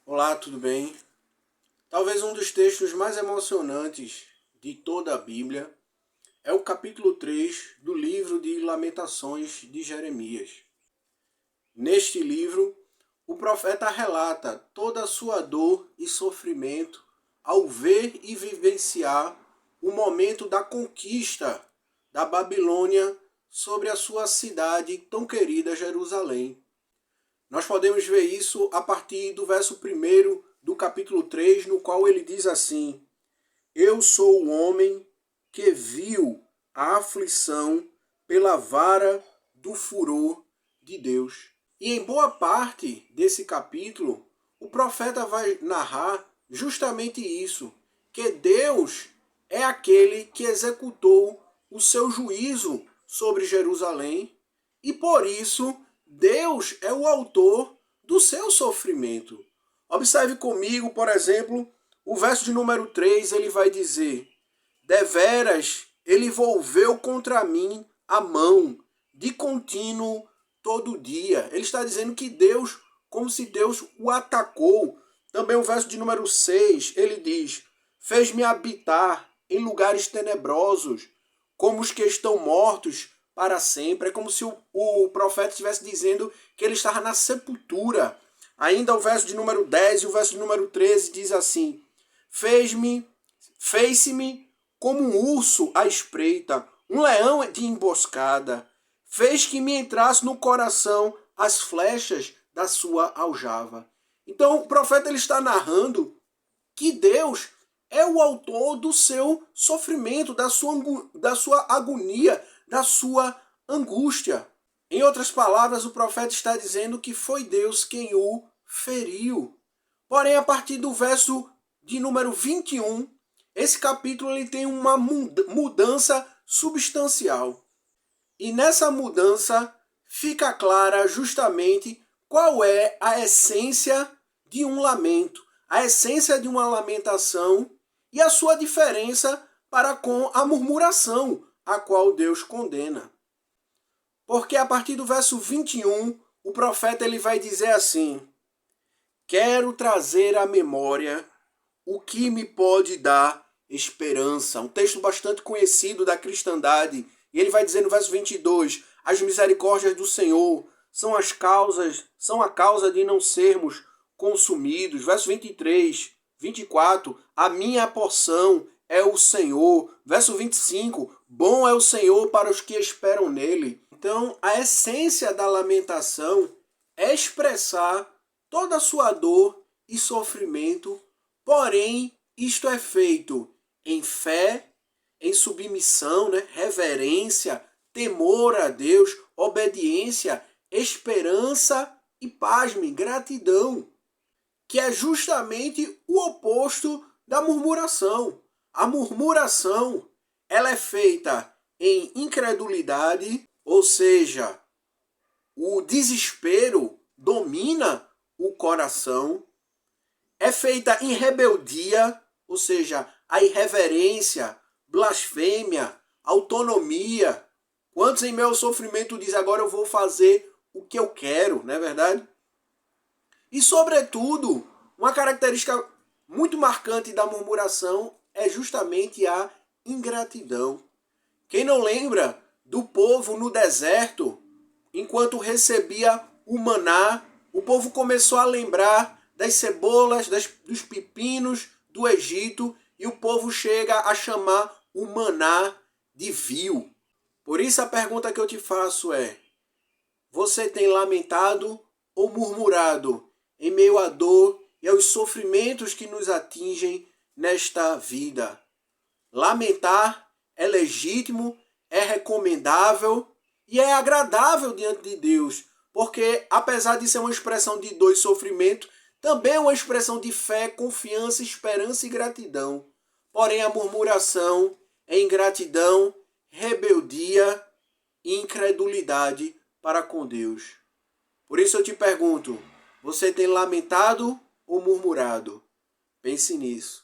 Olá, tudo bem? Talvez um dos textos mais emocionantes de toda a Bíblia é o capítulo 3 do livro de Lamentações de Jeremias. Neste livro, o profeta relata toda a sua dor e sofrimento ao ver e vivenciar o momento da conquista da Babilônia sobre a sua cidade tão querida Jerusalém. Nós podemos ver isso a partir do verso 1 do capítulo 3, no qual ele diz assim: Eu sou o homem que viu a aflição pela vara do furor de Deus. E em boa parte desse capítulo, o profeta vai narrar justamente isso, que Deus é aquele que executou o seu juízo sobre Jerusalém e por isso Deus é o autor do seu sofrimento. Observe comigo, por exemplo, o verso de número 3, ele vai dizer: Deveras ele volveu contra mim a mão, de contínuo todo dia. Ele está dizendo que Deus, como se Deus o atacou. Também o verso de número 6, ele diz: Fez-me habitar em lugares tenebrosos, como os que estão mortos para sempre. É como se o profeta estivesse dizendo que ele estava na sepultura. Ainda o verso de número 10 e o verso de número 13 diz assim: Fez-me como um urso à espreita, um leão de emboscada. Fez que me entrasse no coração as flechas da sua aljava. Então o profeta ele está narrando que Deus é o autor do seu sofrimento, da sua agonia, da sua angústia. Em outras palavras, o profeta está dizendo que foi Deus quem o feriu. Porém, a partir do verso de número 21, esse capítulo ele tem uma mudança substancial. E nessa mudança fica clara justamente qual é a essência de um lamento, a essência de uma lamentação e a sua diferença para com a murmuração, a qual Deus condena. Porque a partir do verso 21, o profeta ele vai dizer assim: Quero trazer à memória o que me pode dar esperança. Um texto bastante conhecido da cristandade. E ele vai dizer no verso 22, as misericórdias do Senhor são a causa de não sermos consumidos. Verso 23, 24, a minha porção é o Senhor. Verso 25, bom é o Senhor para os que esperam nele. Então, a essência da lamentação é expressar toda a sua dor e sofrimento, porém, isto é feito em fé, em submissão, reverência, temor a Deus, obediência, esperança e, pasme, gratidão, que é justamente o oposto da murmuração. A murmuração, ela é feita em incredulidade, ou seja, o desespero domina o coração, é feita em rebeldia, ou seja, a irreverência, blasfêmia, autonomia. Quantos em meu sofrimento diz agora eu vou fazer o que eu quero, não é verdade? E sobretudo, uma característica muito marcante da murmuração é justamente a ingratidão. Quem não lembra do povo no deserto, enquanto recebia o maná, o povo começou a lembrar das cebolas, dos pepinos do Egito, e o povo chega a chamar o maná de vil. Por isso a pergunta que eu te faço é: você tem lamentado ou murmurado em meio à dor e aos sofrimentos que nos atingem nesta vida? Lamentar é legítimo, é recomendável e é agradável diante de Deus, porque apesar de ser uma expressão de dor e sofrimento, também é uma expressão de fé, confiança, esperança e gratidão. Porém, a murmuração é ingratidão, rebeldia e incredulidade para com Deus. Por isso eu te pergunto, você tem lamentado ou murmurado? Pense nisso.